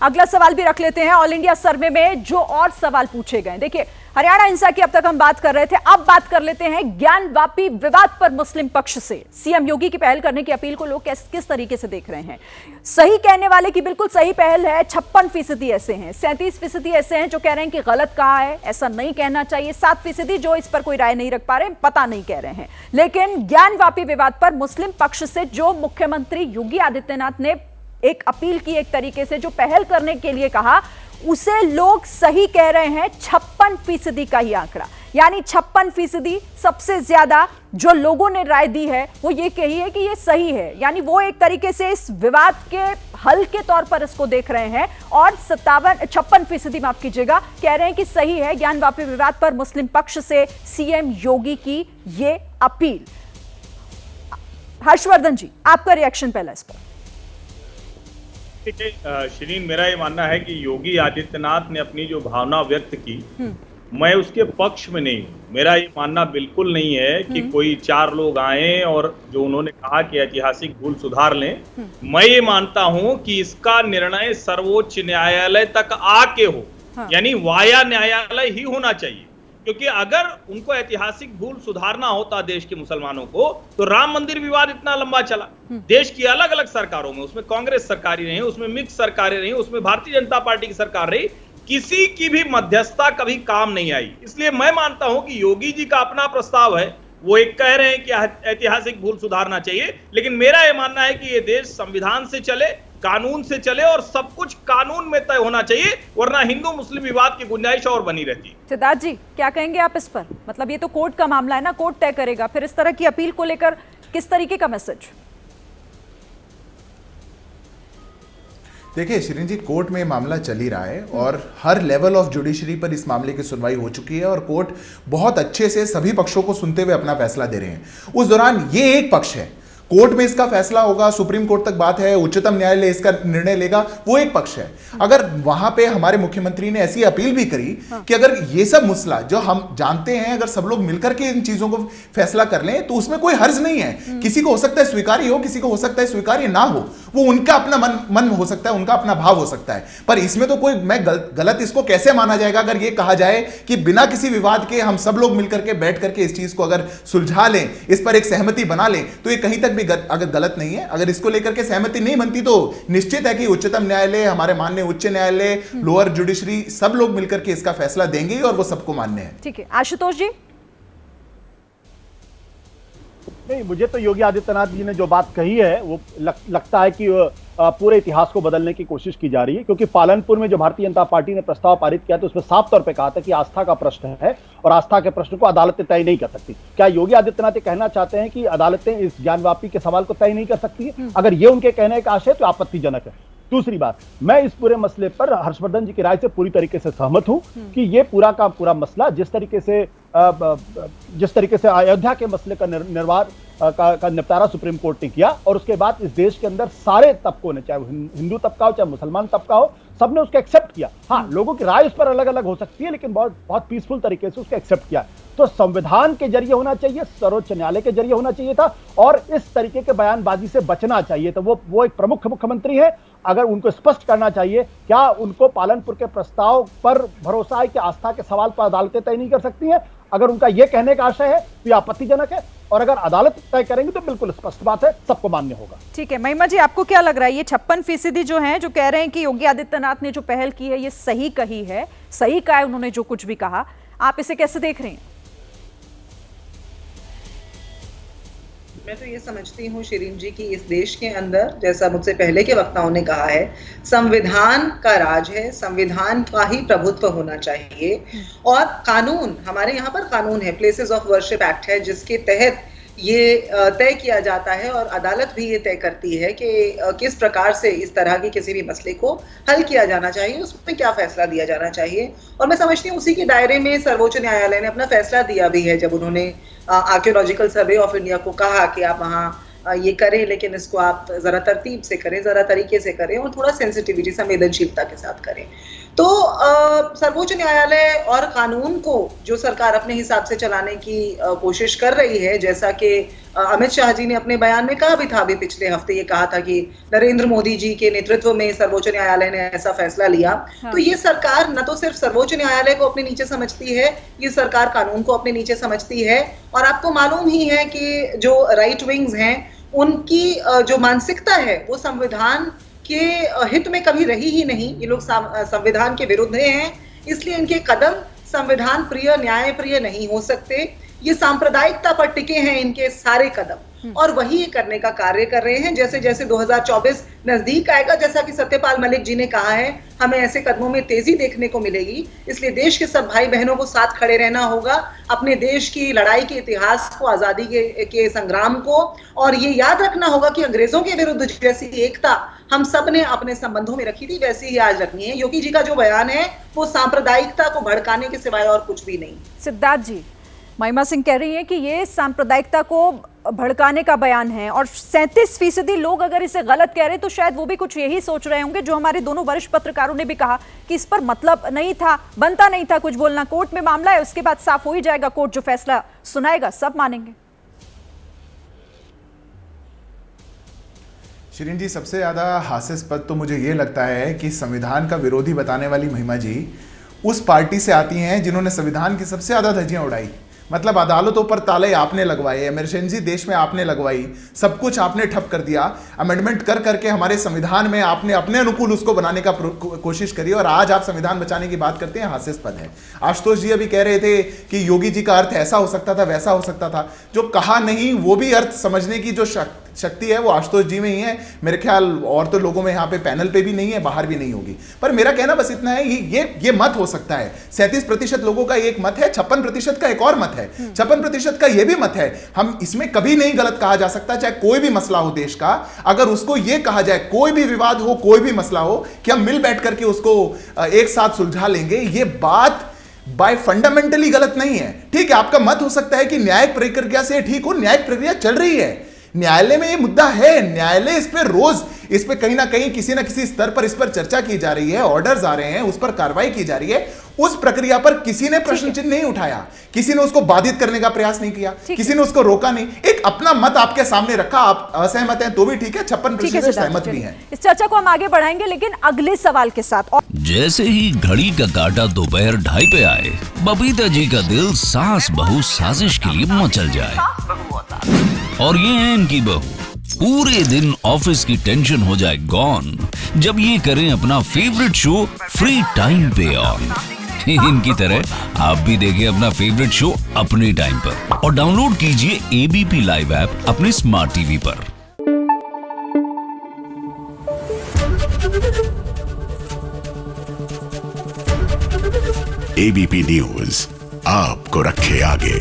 अगला सवाल भी रख लेते हैं। ऑल इंडिया सर्वे में जो और सवाल पूछे गए, देखिए हरियाणा हिंसा की अब तक हम बात कर रहे थे, अब बात कर लेते हैं ज्ञानवापी विवाद पर मुस्लिम पक्ष से। सीएम योगी की पहल करने की अपील को लोग किस तरीके से देख रहे हैं? सही कहने वाले की बिल्कुल सही पहल है, 56% ऐसे हैं, 37% ऐसे हैं जो कह रहे हैं कि गलत कहा है, ऐसा नहीं कहना चाहिए, 7% जो इस पर कोई राय नहीं रख पा रहे, पता नहीं कह रहे हैं। लेकिन ज्ञानवापी विवाद पर मुस्लिम पक्ष से जो मुख्यमंत्री योगी आदित्यनाथ ने एक अपील की, एक तरीके से जो पहल करने के लिए कहा, उसे लोग सही कह रहे हैं। 56% का ही आंकड़ा, यानी 56% सबसे ज्यादा जो लोगों ने राय दी है वो ये कही है कि ये सही है, यानी वो एक तरीके से इस विवाद के हल के तौर पर इसको देख रहे हैं। और 56% माफ कीजिएगा, कह रहे हैं कि सही है। ज्ञानवापी विवाद पर मुस्लिम पक्ष से सीएम योगी की ये अपील। हर्षवर्धन जी, आपका रिएक्शन पहला इस पर। शिरीन, मेरा ये मानना है कि योगी आदित्यनाथ ने अपनी जो भावना व्यक्त की, मैं उसके पक्ष में नहीं हूँ। मेरा ये मानना बिल्कुल नहीं है कि कोई 4 लोग आए और जो उन्होंने कहा कि ऐतिहासिक भूल सुधार लें। मैं ये मानता हूँ कि इसका निर्णय सर्वोच्च न्यायालय तक आके हो, यानी वाया न्यायालय ही होना चाहिए। क्योंकि अगर उनको ऐतिहासिक भूल सुधारना होता देश के मुसलमानों को, तो राम मंदिर विवाद इतना लंबा चला। देश की अलग अलग सरकारों में, उसमें कांग्रेस सरकारें रही, उसमें मिक्स सरकारें रही, उसमें भारतीय जनता पार्टी की सरकार रही, किसी की भी मध्यस्थता कभी काम नहीं आई। इसलिए मैं मानता हूं कि योगी जी का अपना प्रस्ताव है, वो एक कह रहे हैं कि ऐतिहासिक भूल सुधारना चाहिए, लेकिन मेरा यह मानना है कि ये देश संविधान से चले, कानून से चले और सब कुछ कानून में तय होना चाहिए, वरना हिंदू मुस्लिम विवाद की गुंजाइश और बनी रहती है। सिद्धार्थ जी, क्या कहेंगे आप इस पर? मतलब ये तो कोर्ट का मामला है ना, कोर्ट तय करेगा। फिर इस तरह की अपील को लेकर किस तरीके का मैसेज? देखिए शिरीन जी, कोर्ट में मामला चल ही रहा है और हर लेवल ऑफ जुडिशरी पर इस मामले की सुनवाई हो चुकी है और कोर्ट बहुत अच्छे से सभी पक्षों को सुनते हुए अपना फैसला दे रहे हैं। उस दौरान ये एक पक्ष है, कोर्ट में इसका फैसला होगा, सुप्रीम कोर्ट तक बात है, उच्चतम न्यायालय इसका निर्णय लेगा, वो एक पक्ष है। अगर वहां पे हमारे मुख्यमंत्री ने ऐसी अपील भी करी कि अगर ये सब मसला जो हम जानते हैं, अगर सब लोग मिलकर के इन चीजों को फैसला कर लें तो उसमें कोई हर्ज नहीं है। किसी को हो सकता है स्वीकार्य हो, किसी को हो सकता है स्वीकार्य ना हो, वो उनका अपना मन हो सकता है, उनका अपना भाव हो सकता है। पर इसमें तो कोई मैं गलत इसको कैसे माना जाएगा अगर ये कहा जाए कि बिना किसी विवाद के हम सब लोग मिलकर के बैठ करके इस चीज को अगर सुलझा लें, इस पर एक सहमति बना लें, तो ये कहीं तक भी अगर गलत नहीं है। अगर इसको लेकर के सहमति नहीं बनती तो निश्चित है कि उच्चतम न्यायालय, हमारे माननीय उच्च न्यायालय, लोअर जुडिशरी, सब लोग मिलकर के इसका फैसला देंगे और वो सबको मान्य है। ठीक है, आशुतोष जी। नहीं, मुझे तो योगी आदित्यनाथ जी ने जो बात कही है वो लगता है कि पूरे इतिहास को बदलने की कोशिश की जा रही है। क्योंकि पालनपुर में जो भारतीय जनता पार्टी ने प्रस्ताव पारित किया तो उसमें साफ तौर पे कहा था कि आस्था का प्रश्न है और आस्था के प्रश्न को अदालतें तय नहीं कर सकती। क्या योगी आदित्यनाथ ये कहना चाहते हैं कि अदालतें इस ज्ञानवापी के सवाल को तय नहीं कर सकती है? अगर ये उनके कहने का आशय है तो आपत्तिजनक है। दूसरी बात, मैं इस पूरे मसले पर हर्षवर्धन जी की राय से पूरी तरीके से सहमत हूं कि ये पूरा का पूरा मसला जिस तरीके से अयोध्या के मसले का का निपटारा सुप्रीम कोर्ट ने किया और उसके बाद इस देश के अंदर सारे तबकों ने, चाहे हिंदू तबका हो चाहे मुसलमान तबका हो, सबने उसको एक्सेप्ट किया। हाँ, लोगों की राय उस पर अलग अलग हो सकती है, लेकिन बहुत बहुत पीसफुल तरीके से उसको एक्सेप्ट किया। तो संविधान के जरिए होना चाहिए, सर्वोच्च न्यायालय के जरिए होना चाहिए था और इस तरीके के बयानबाजी से बचना चाहिए। तो वो एक प्रमुख मुख्यमंत्री है, अगर उनको स्पष्ट करना चाहिए क्या उनको पालनपुर के प्रस्ताव पर भरोसा है कि आस्था के सवाल पर अदालतें तय नहीं कर सकती हैं। अगर उनका यह कहने का आशय है तो यह आपत्तिजनक है और अगर अदालत तय करेंगे तो बिल्कुल स्पष्ट बात है, सबको मान्य होगा। ठीक है, महिमा जी, आपको क्या लग रहा है? ये 56% जो है, जो कह रहे हैं कि योगी आदित्यनाथ ने जो पहल की है ये सही कही है, सही कहा है उन्होंने जो कुछ भी कहा, आप इसे कैसे देख रहे हैं? मैं तो ये समझती हूँ शिरीन जी कि इस देश के अंदर, जैसा मुझसे पहले के वक्ताओं ने कहा है, संविधान का राज है, संविधान का ही प्रभुत्व होना चाहिए और कानून, हमारे यहाँ पर कानून है, प्लेसेस ऑफ वर्शिप एक्ट है, जिसके तहत ये तय किया जाता है और अदालत भी ये तय करती है कि किस प्रकार से इस तरह के किसी भी मसले को हल किया जाना चाहिए, उसमें क्या फैसला दिया जाना चाहिए। और मैं समझती हूँ उसी के दायरे में सर्वोच्च न्यायालय ने अपना फैसला दिया भी है, जब उन्होंने आर्कियोलॉजिकल सर्वे ऑफ इंडिया को कहा कि आप वहाँ ये करें, लेकिन इसको आप जरा तरतीब से करें, जरा तरीके से करें और थोड़ा सेंसिटिविटी, संवेदनशीलता के साथ करें। तो सर्वोच्च न्यायालय और कानून को जो सरकार अपने हिसाब से चलाने की कोशिश कर रही है, जैसा कि अमित शाह जी ने अपने बयान में कहा भी था, अभी पिछले हफ्ते ये कहा था कि नरेंद्र मोदी जी के नेतृत्व में सर्वोच्च न्यायालय ने ऐसा फैसला लिया। हाँ। तो ये सरकार न तो सिर्फ सर्वोच्च न्यायालय को अपने नीचे समझती है, ये सरकार कानून को अपने नीचे समझती है। और आपको मालूम ही है कि जो राइट विंग्स हैं उनकी जो मानसिकता है वो संविधान के हित में कभी रही ही नहीं। ये लोग संविधान के विरुद्ध हैं, इसलिए इनके कदम संविधान प्रिय, न्याय प्रिय नहीं हो सकते। ये सांप्रदायिकता पर टिके हैं इनके सारे कदम, और वही ये करने का कार्य कर रहे हैं। जैसे जैसे 2024 नजदीक आएगा, जैसा कि सत्यपाल मलिक जी ने कहा है, हमें ऐसे कदमों में तेजी देखने को मिलेगी। इसलिए देश के सब भाई बहनों को साथ खड़े रहना होगा, अपने देश की लड़ाई के इतिहास को, आजादी के संग्राम को, और ये याद रखना होगा कि अंग्रेजों के विरुद्ध जैसी एकता हम सब ने अपने संबंधों में रखी थी, वैसी ही आज रखनी है। योगी जी का जो बयान है वो सांप्रदायिकता को भड़काने के सिवाय और कुछ भी नहीं। सिद्धार्थ जी, महिमा सिंह कह रही है कि ये सांप्रदायिकता को भड़काने का बयान है, और 37% लोग अगर इसे गलत कह रहे तो शायद वो भी कुछ यही सोच रहे होंगे जो हमारे दोनों वरिष्ठ पत्रकारों ने भी कहा कि इस पर मतलब नहीं था, बनता नहीं था कुछ बोलना। कोर्ट में मामला है, उसके बाद साफ हो ही जाएगा, कोर्ट जो फैसला सुनाएगा सब मानेंगे। शिरीन जी, सबसे ज़्यादा हास्यास्पद तो मुझे ये लगता है कि संविधान का विरोधी बताने वाली महिमा जी उस पार्टी से आती हैं जिन्होंने संविधान की सबसे ज़्यादा धज्जियां उड़ाई। मतलब अदालतों पर ताले आपने लगवाए, इमरजेंसी देश में आपने लगवाई, सब कुछ आपने ठप कर दिया, अमेंडमेंट कर करके हमारे संविधान में आपने अपने अनुकूल उसको बनाने का कोशिश करी, और आज आप संविधान बचाने की बात करते हैं। हास्यास्पद है। आशुतोष जी अभी कह रहे थे कि योगी जी का अर्थ ऐसा हो सकता था, वैसा हो सकता था। जो कहा नहीं वो भी अर्थ समझने की जो शक्ति है वो आशुतोष जी में ही है। मेरे ख्याल और तो लोगों में यहाँ पे पैनल पे भी नहीं है, बाहर भी नहीं होगी। पर मेरा कहना बस इतना है, ये मत हो सकता है। 37% लोगों का एक मत है, 56% का एक और मत है, 56% का ये भी मत है। हम इसमें कभी नहीं गलत कहा जा सकता, चाहे कोई भी मसला हो देश का, अगर उसको ये कहा जाए, कोई भी विवाद हो, कोई भी मसला हो, कि हम मिल बैठ करके उसको एक साथ सुलझा लेंगे, ये बात बाय फंडामेंटली गलत नहीं है। ठीक है, आपका मत हो सकता है कि न्यायिक प्रक्रिया से ठीक हो, न्यायिक प्रक्रिया चल रही है, न्यायालय में ये मुद्दा है, न्यायालय इस पे रोज, इस पे कहीं ना कहीं किसी ना किसी स्तर पर इस पर चर्चा की जा रही है, ऑर्डर्स आ रहे हैं, उस पर कार्रवाई की जा रही है। उस प्रक्रिया पर किसी ने प्रश्न चिन्ह नहीं उठाया, किसी ने उसको बाधित करने का प्रयास नहीं किया, किसी ने उसको रोका नहीं। एक अपना मत आपके सामने रखा, आप असहमत हैं तो भी ठीक है, 56% सहमत भी हैं। इस चर्चा को हम आगे बढ़ाएंगे, लेकिन अगले सवाल के साथ। जैसे ही घड़ी का काटा दोपहर 2:30 पे आए, बबीता जी का दिल सास बहू साजिश के लिए मचल जाए। और ये है इनकी बहू, पूरे दिन ऑफिस की टेंशन हो जाए गॉन जब ये करें अपना फेवरेट शो फ्री टाइम पे ऑन। इनकी तरह आप भी देखें अपना फेवरेट शो अपने टाइम पर, और डाउनलोड कीजिए एबीपी लाइव ऐप अपने स्मार्ट टीवी पर। एबीपी न्यूज आपको रखे आगे।